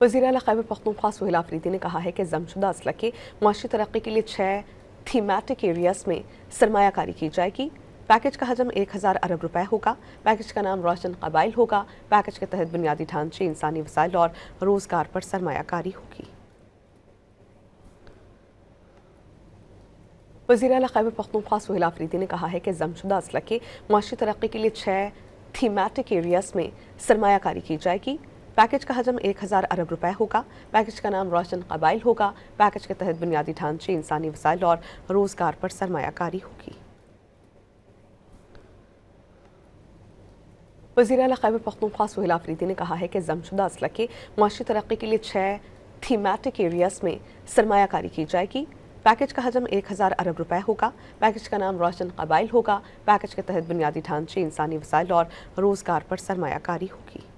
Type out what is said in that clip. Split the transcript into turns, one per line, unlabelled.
वज़ीर-ए-आला खैबर पख्तूनख्वा सुहेल आफरीदी ने कहा है कि जमशुदा असला के मुआशी तरक्की के लिए 6 थीमेटिक एरियाज में सरमायाकारी की जाएगी। पैकेज का हजम 1000 अरब रुपए होगा। पैकेज का नाम रोशन कबाइल होगा। पैकेज के तहत बुनियादी ढांचे, इंसानी वसाइल और रोजगार पर सरमायाकारी होगी। वज़ीर-ए-आला खैबर पख्तूनख्वा सुहेल आफरीदी ने कहा है कि जमशुदा असला के मुआशी तरक्की के लिए 6 थीमेटिक एरियाज में सरमायाकारी की जाएगी। पैकेज का हजम 1000 अरब रुपए होगा। पैकेज का नाम रोशन कबाइल होगा। पैकेज के तहत बुनियादी ढांचे, इंसानी वसाइल और रोजगार पर सरमायाकारी होगी। वज़ीर-ए-आला खैबर पख्तूनख्वा सुहेल आफरीदी ने कहा है कि जमशुदा असला के मुआशी तरक्की के लिए 6 थीमेटिक एरियाज में सरमायाकारी की जाएगी। पैकेज का हजम 1000 अरब रुपए होगा। पैकेज का नाम रोशन कबाइल होगा। पैकेज के तहत बुनियादी ढांचे, इंसानी वसाइल और रोजगार पर सरमायाकारी होगी।